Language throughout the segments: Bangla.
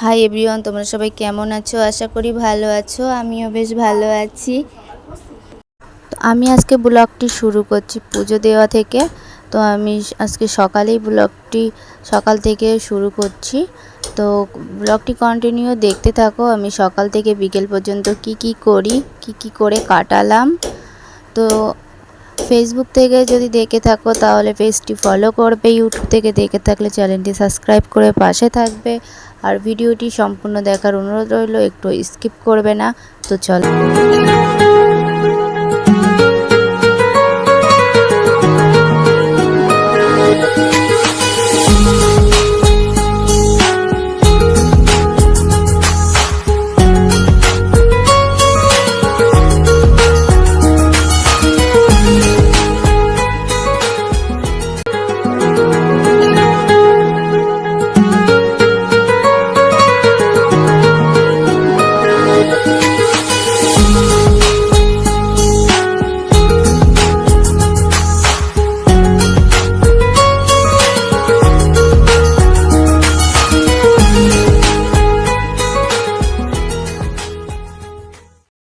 হাই এভরিওয়ান, তোমরা সবাই কেমন আছো? আশা করি ভালো আছো। আমিও বেশ ভালো আছি। তো আমি আজকে ব্লগটি শুরু করছি পুজো দেওয়া থেকে। তো আমি আজকে সকালেই ব্লগটি সকাল থেকে শুরু করছি। তো ব্লগটি কন্টিনিউ দেখতে থাকো। আমি সকাল থেকে বিকেল পর্যন্ত কি করি, কি করে কাটালাম। তো ফেসবুক থেকে যদি দেখে থাকো তাহলে পেজটি ফলো করবে, ইউটিউব থেকে দেখে থাকলে চ্যানেলটি সাবস্ক্রাইব করে পাশে থাকবে। আর ভিডিওটি সম্পূর্ণ দেখার অনুরোধ রইল, একটু স্কিপ করবে না। তো চলো।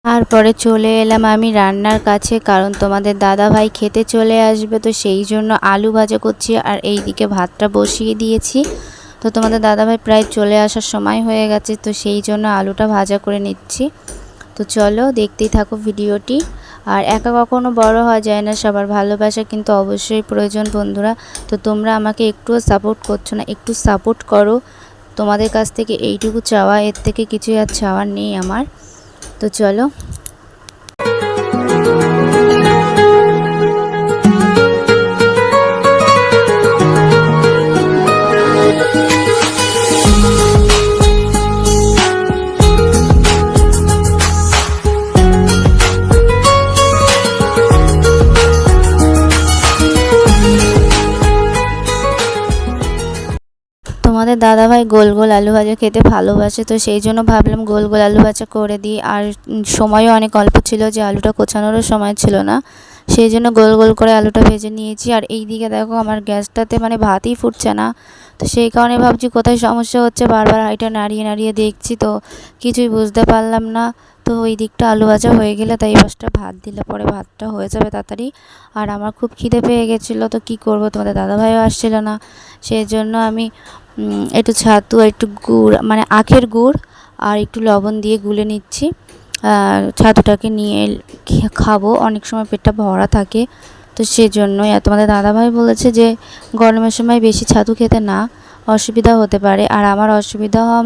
তারপরে চলে এলাম আমি রান্নার কাছে, কারণ তোমাদের দাদা ভাই খেতে চলে আসবে। তো সেই জন্য আলু ভাজা করছি আর এই দিকে ভাতটা বসিয়ে দিয়েছি। তো তোমাদের দাদা ভাই প্রায় চলে আসার সময় হয়ে গেছে, তো সেই জন্য আলুটা ভাজা করে নিচ্ছি। তো চলো দেখতেই থাকো ভিডিওটি। আর একা কখনো বড় হওয়া যায় না, সবার ভালোবাসা কিন্তু অবশ্যই প্রয়োজন বন্ধুরা। তো তোমরা আমাকে একটুও সাপোর্ট করছো না, একটু সাপোর্ট করো। তোমাদের কাছ থেকে এইটুকু চাওয়া, এর থেকে কিছুই আর চাওয়ার নেই আমার। তো চলো। তোমাদের দাদাভাই গোল গোল আলু ভাজা খেতে ভালোবাসে, তো সেই জন্য ভাবলাম গোল গোল আলু ভাজা করে দিই। আর সময়ও অনেক অল্প ছিল, যে আলুটা কোচানোরও সময় ছিল না, সেই জন্য গোল গোল করে আলুটা ভেজে নিয়েছি। আর এই দিকে দেখো আমার গ্যাসটাতে ভাতই ফুটছে না। তো সেই কারণে ভাবছি কোথায় সমস্যা হচ্ছে, বারবার হাঁড়িটা নাড়িয়ে নাড়িয়ে দেখছি, তো কিছুই বুঝতে পারলাম না। তো ওই দিকটা আলু ভাজা হয়ে গেলে তাই পাশটা ভাত দিলে পরে ভাতটা হয়ে যাবে তাড়াতাড়ি। আর আমার খুব খিদে পেয়ে গেছিলো, তো কি করব, তোমাদের দাদাভাইও আসছিল না। সেই জন্য আমি একটু ছাতু, একটু গুড় আখের গুড় আর একটু লবণ দিয়ে গুলে নিচ্ছি। ছাতুটাকে নিয়ে খাবো, অনেক সময় পেটটা ভরা থাকে। তো সেজন্যই। আর তোমাদের দাদাভাই বলেছে যে গরমের সময় বেশি ছাতু খেতে না, অসুবিধা হতে পারে। আর আমার অসুবিধা হওয়া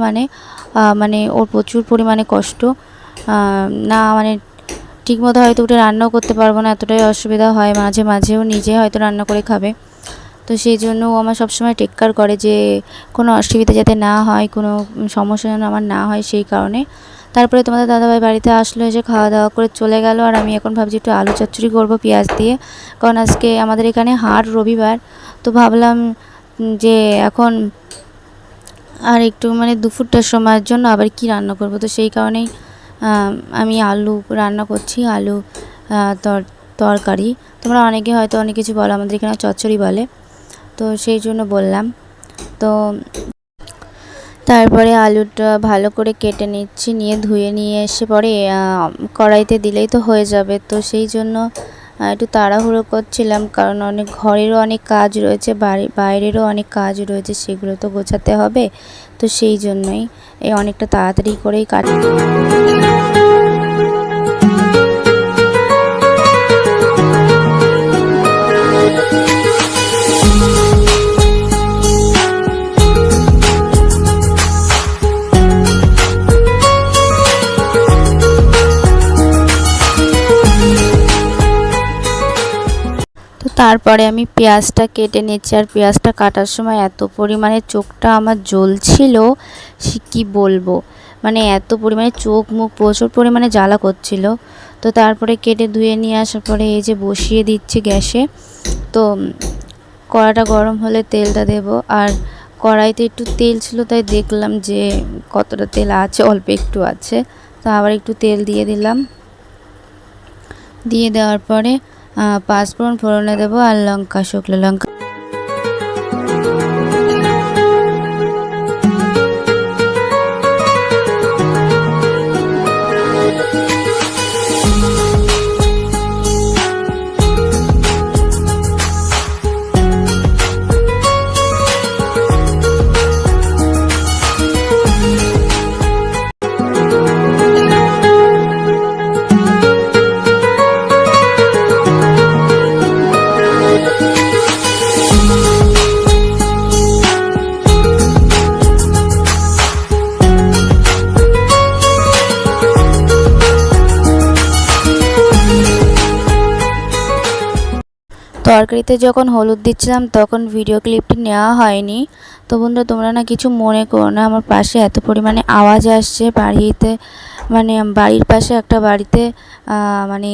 ওর প্রচুর পরিমাণে কষ্ট না, ঠিকমতো হয়তো উঠে রান্নাও করতে পারবো না, এতটাই অসুবিধা হয়। মাঝে মাঝেও নিজে হয়তো রান্না করে খাবে। তো সেই জন্য ও আমার সবসময় টেক কেয়ার করে যে কোনো অসুবিধা যাতে না হয়, কোনো সমস্যা যেন আমার না হয়, সেই কারণে। তারপরে তোমাদের দাদাভাই বাড়িতে আসলো, এসে খাওয়া দাওয়া করে চলে গেল। আর আমি এখন ভাবছি একটু আলু চচ্চড়ি করবো পেঁয়াজ দিয়ে, কারণ আজকে আমাদের এখানে হাট, রবিবার। তো ভাবলাম যে এখন আর একটু দুপুরটার সময়ের জন্য আবার কি রান্না করব। তো সেই কারণেই আমি আলু রান্না করছি, আলু তরকারি। তোমরা অনেকে হয়তো অনেক কিছু বলো, আমাদের এখানে চচ্চড়ি বলে, তো সেই জন্য বললাম। তো তারপরে আলুটা ভালো করে কেটে নিচ্ছি, নিয়ে ধুয়ে নিয়ে এসে পরে কড়াইতে দিলেই তো হয়ে যাবে। তো সেই জন্য একটু তাড়াহুড়ো করছিলাম, কারণ ঘরেরও অনেক কাজ রয়েছে, বাইরেরও অনেক কাজ রয়েছে, সেগুলো তো গোছাতে হবে। তো সেই জন্যই অনেকটা তাড়াতাড়ি করেই কাটি। তারপরে আমি পেঁয়াজটা কেটে নিচ্ছি। আর পেঁয়াজটা কাটার সময় এত পরিমাণে চোখটা আমার জ্বলছিল, সে কী বলবো, এত পরিমাণে চোখ মুখ প্রচুর পরিমাণে জ্বালা করছিল। তো তারপরে কেটে ধুয়ে নিয়ে আসার পরে এই যে বসিয়ে দিচ্ছি গ্যাসে। তো কড়াটা গরম হলে তেলটা দেব। আর কড়াইতে একটু তেল ছিল, তাই দেখলাম যে কতটা তেল আছে, অল্প একটু আছে। তো আবার একটু তেল দিয়ে দিলাম। দিয়ে দেওয়ার পরে পাঁচফোড়ন ফোড়নে দেবো, আর লঙ্কা, শুকনো লঙ্কা। তরকারিতে যখন হলুদ দিচ্ছিলাম তখন ভিডিও ক্লিপটি নেওয়া হয়নি। তো বন্ধুরা তোমরা না কিছু মনে করো না, আমার পাশে এত পরিমাণে আওয়াজ আসছে বাড়িতে, মানে বাড়ির পাশে একটা বাড়িতে মানে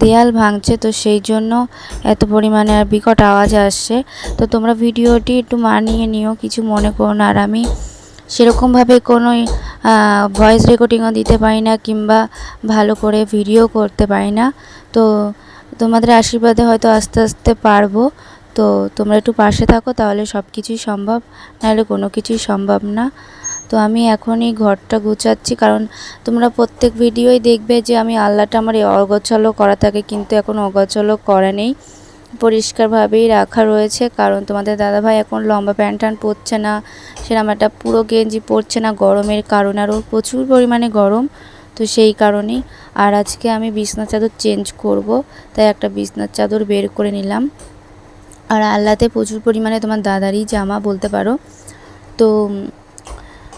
দেয়াল ভাঙছে, তো সেই জন্য এত পরিমাণে আর বিকট আওয়াজ আসছে। তো তোমরা ভিডিওটি একটু মানিয়ে নিও, কিছু মনে করো না। আর আমি সেরকমভাবে কোনো ভয়েস রেকর্ডিংও দিতে পারি না কিংবা ভালো করে ভিডিও করতে পারি না। তো তোমাদের আশীর্বাদে হয়তো আস্তে আস্তে পারবো। তো তোমরা একটু পাশে থাকো, তাহলে সব কিছুই সম্ভব, নাহলে কোনো কিছুই সম্ভব না। তো আমি এখনই ঘরটা গুছাচ্ছি, কারণ তোমরা প্রত্যেক ভিডিওই দেখবে যে আমি আলনাটা আমার অগোছালো করা থাকে, কিন্তু এখন অগোছালো করা নেই, পরিষ্কারভাবেই রাখা রয়েছে। কারণ তোমাদের দাদাভাই এখন লম্বা প্যান্ট ট্যান্ট পরছে না, সেরকম একটা পুরো গেঞ্জি পরছে না গরমের কারণে, আর ওর প্রচুর পরিমাণে গরম, তো সেই কারণেই। আর আজকে আমি বিছনার চাদর চেঞ্জ করব, তাই একটা বিছনার চাদর বের করে নিলাম। আর আলনাতে প্রচুর পরিমাণে তোমার দাদারই জামা বলতে পারো। তো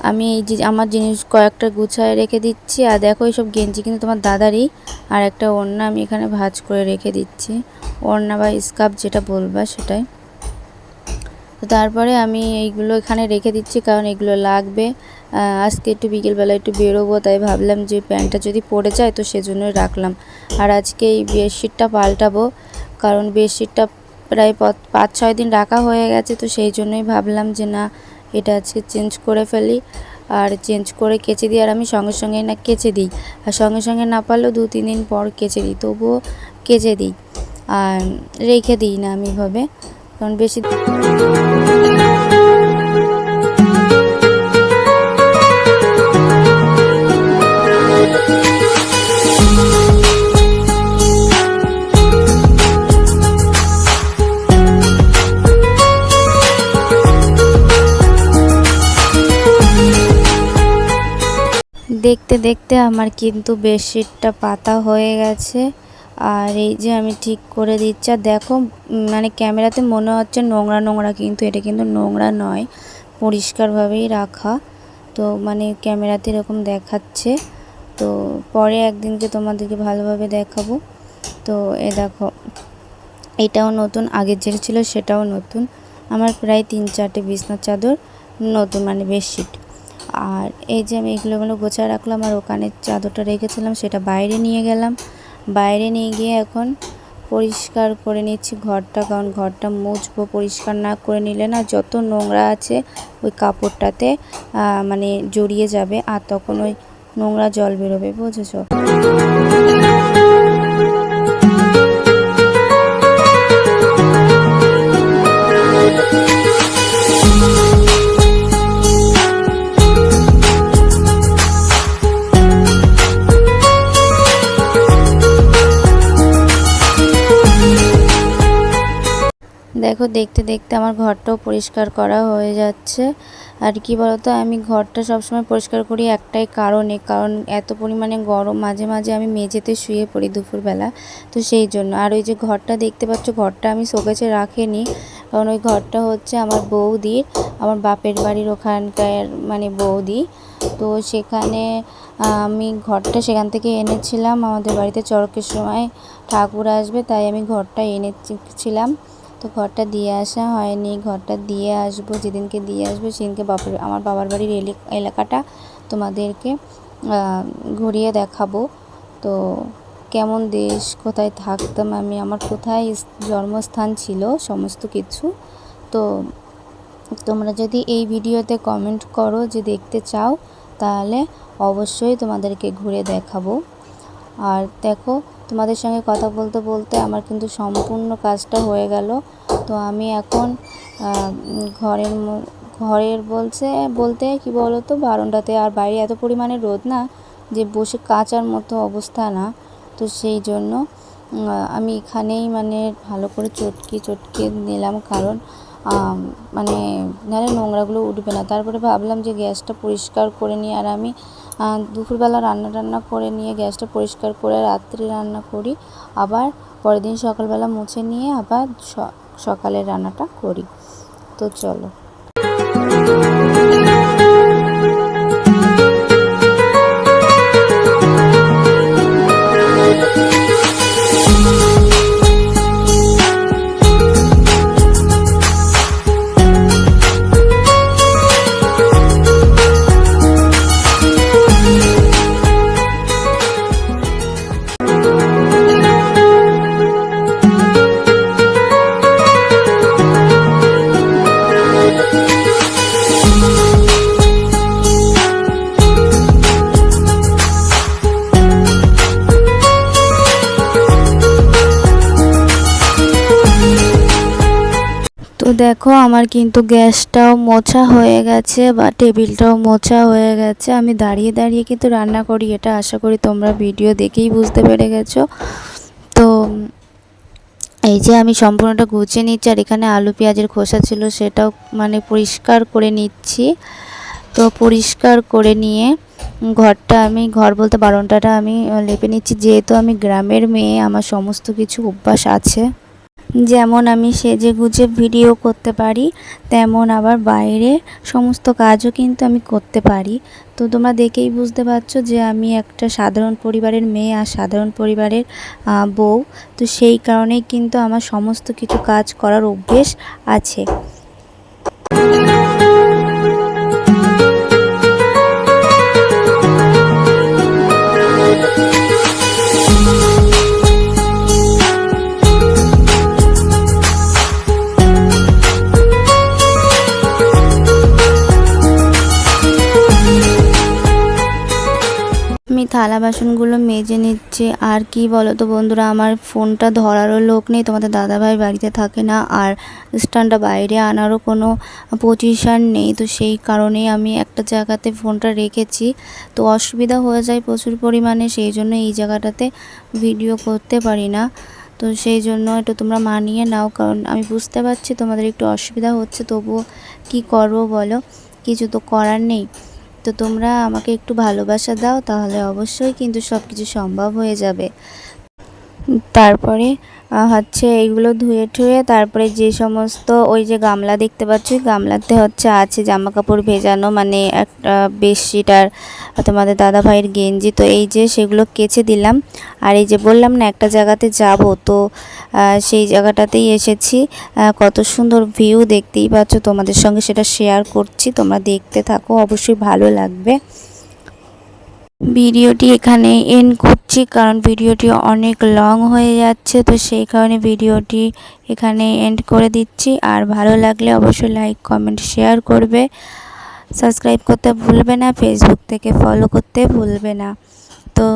আমি এই যে আমার জিনিস কয়েকটা গুছায় রেখে দিচ্ছি। আর দেখো এইসব গেঞ্জি কিন্তু তোমার দাদারই। আর একটা ওড়না আমি এখানে ভাঁজ করে রেখে দিচ্ছি, ওড়না বা স্কার্ফ যেটা বলবা সেটাই। তো তারপরে আমি এইগুলো এখানে রেখে দিচ্ছি, কারণ এগুলো লাগবে। আজকে একটু বিকেলবেলা একটু বেরোবো, তাই ভাবলাম যে প্যান্টটা যদি পড়ে যায় তো সেজন্যই রাখলাম। আর আজকে এই বেডশিটটা পাল্টাবো, কারণ বেডশিটটা প্রায় 5-6 দিন রাখা হয়ে গেছে, তো সেই জন্যই ভাবলাম যে না, এটা আজকে চেঞ্জ করে ফেলি। আর চেঞ্জ করে কেচে দিই, আর আমি সঙ্গে সঙ্গেই না কেচে দিই, আর সঙ্গে সঙ্গে না পারলেও 2-3 দিন পর কেচে দিই, তবুও কেচে দিই, আর রেখে দিই না আমি এভাবে, কারণ বেশি দেখতে দেখতে আমার কিন্তু বেডশিটটা পাতা হয়ে গেছে। আর এই যে আমি ঠিক করে দিচ্ছি, আর দেখো মানে ক্যামেরাতে মনে হচ্ছে নোংরা নোংরা, কিন্তু এটা কিন্তু নোংরা নয়, পরিষ্কারভাবেই রাখা। তো মানে ক্যামেরাতে এরকম দেখাচ্ছে, তো পরে একদিনকে তোমাদেরকে ভালোভাবে দেখাবো। তো এ দেখো এটাও নতুন, আগের যেটা ছিল সেটাও নতুন। আমার প্রায় 3-4টে বিছনার চাদর নতুন, মানে বেডশিট। আর এই যে আমি এগুলো গোছায় রাখলাম, আর ওখানে চাদরটা রেখেছিলাম সেটা বাইরে নিয়ে গেলাম। বাইরে নিয়ে গিয়ে এখন পরিষ্কার করে নিচ্ছি ঘরটা, কারণ ঘরটা মুছবো। পরিষ্কার না করে নিলে না যত নোংরা আছে ওই কাপড়টাতে মানে জড়িয়ে যাবে, আর তখন ওই নোংরা জল বেরোবে, বুঝেছো? দেখো দেখতে দেখতে আমার ঘরটাও পরিষ্কার করা হয়ে যাচ্ছে। আর কি বলতো, আমি ঘরটা সবসময় পরিষ্কার করি একটাই কারণে, কারণ এত পরিমাণে গরম, মাঝে মাঝে আমি মেঝেতে শুয়ে পড়ি দুপুরবেলা, তো সেই জন্য। আর ওই যে ঘরটা দেখতে পাচ্ছ, ঘরটা আমি শোকেসে রাখিনি, কারণ ওই ঘরটা হচ্ছে আমার বৌদির, আমার বাপের বাড়ির ওখানকার মানে বৌদি। তো সেখানে আমি ঘরটা সেখান থেকে এনেছিলাম, আমাদের বাড়িতে চড়কের সময় ঠাকুর আসবে, তাই আমি ঘরটা এনেছিলাম। তো ঘরটা দিয়ে আসা হয়নি, ঘরটা দিয়ে আসবো, যেদিনকে দিয়ে আসবো সেদিনকে আমার বাবার বাড়ির এলাকাটা তোমাদেরকে ঘুরিয়ে দেখাবো। তো কেমন দেশ, কোথায় থাকতাম আমি, আমার কোথায় জন্মস্থান ছিল, সমস্ত কিছু। তো তোমরা যদি এই ভিডিওতে কমেন্ট করো যে দেখতে চাও, তাহলে অবশ্যই তোমাদেরকে ঘুরে দেখাবো। আর দেখো তোমাদের সঙ্গে কথা বলতে বলতে আমার কিন্তু সম্পূর্ণ কাজটা হয়ে গেল। তো আমি এখন ঘরের বলতে কি বলো তো, বারান্দাতে, আর বাইরে এত পরিমাণে রোদ না যে বসে কাচার মতো অবস্থা না, তো সেই জন্য আমি এখানেই মানে ভালো করে চটকে নিলাম, কারণ মানে নাহলে নোংরাগুলো উঠবে না। তারপরে ভাবলাম যে গ্যাসটা পরিষ্কার করে নিই, আর আমি দুপুরবেলা রান্না করে নিয়ে গ্যাসটা পরিষ্কার করে রাত্রে রান্না করি, আবার পরের দিন সকালবেলা মুছে নিয়ে আবার সকালের রান্নাটা করি। তো চলো। দেখো আমার কিন্তু গ্যাসটাও মোছা হয়ে গেছে বা টেবিলটাও মোছা হয়ে গেছে। আমি দাঁড়িয়ে দাঁড়িয়ে কিন্তু রান্না করি, এটা আশা করি তোমরা ভিডিও দেখেই বুঝতে পেরে গেছো। তো এই যে আমি সম্পূর্ণটা গুছিয়ে নিচ্ছি, আর এখানে আলু পেঁয়াজের খোসা ছিল সেটাও মানে পরিষ্কার করে নিচ্ছি। তো পরিষ্কার করে নিয়ে ঘর বলতে বারান্দাটা আমি লেপে নিচ্ছি। যেহেতু আমি গ্রামের মেয়ে, আমার সমস্ত কিছু অভ্যাস আছে। যেমন আমি সেজে গুজে ভিডিও করতে পারি, তেমন আবার বাইরে সমস্ত কাজও কিন্তু আমি করতে পারি। তো তোমরা দেখেই বুঝতে পারছো যে আমি একটা সাধারণ পরিবারের মেয়ে আর সাধারণ পরিবারের বউ। তো সেই কারণেই কিন্তু আমার সমস্ত কিছু কাজ করার অভ্যেস আছে। আমি থালা বাসনগুলো মেজে নিচ্ছি। আর কি বলো তো বন্ধুরা, আমার ফোনটা ধরারও লোক নেই, তোমাদের দাদাভাই বাড়িতে থাকে না, আর স্ট্যান্ডটা বাইরে আনারও কোনো পজিশান নেই। তো সেই কারণেই আমি একটা জায়গাতে ফোনটা রেখেছি, তো অসুবিধা হয়ে যায় প্রচুর পরিমাণে, সেই জন্য এই জায়গাটাতে ভিডিও করতে পারি না। তো সেই জন্য একটু তোমরা মানিয়ে নাও, কারণ আমি বুঝতে পারছি তোমাদের একটু অসুবিধা হচ্ছে, তবুও কি করবো বলো, কিছু তো করার নেই। তো তোমরা আমাকে একটু ভালোবাসা দাও, তাহলে অবশ্যই কিন্তু সব কিছু সম্ভব হয়ে যাবে। তারপরে হচ্ছে এইগুলো ধুয়ে ঠুয়ে তারপরে যে সমস্ত ওই যে গামলা দেখতে পাচ্ছি, গামলাতে হচ্ছে আছে জামা কাপড় ভেজানো, মানে একটা বেডশিট আর তোমাদের দাদা ভাইয়ের গেঞ্জি। তো এই যে সেগুলো কেচে দিলাম। আর এই যে বললাম না একটা জায়গাতে যাব, তো সেই জায়গাটাতেই এসেছি। কত সুন্দর ভিউ দেখতেই পাচ্ছ, তোমাদের সঙ্গে সেটা শেয়ার করছি, তোমরা দেখতে থাকো, অবশ্যই ভালো লাগবে। ভিডিওটি এখানে এন্ড করছি, কারণ ভিডিওটি অনেক লং হয়ে যাচ্ছে। তো সেই কারণে ভিডিওটি এখানে এন্ড করে দিচ্ছি। আর ভালো লাগলে অবশ্যই লাইক কমেন্ট শেয়ার করবে, সাবস্ক্রাইব করতে ভুলবে না, ফেসবুক থেকে ফলো করতে ভুলবে না। তো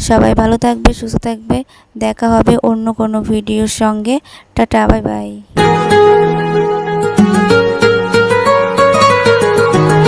সবাই ভালো থাকবে, সুস্থ থাকবে, দেখা হবে অন্য কোনো ভিডিওর সঙ্গে। Tata, bye bye.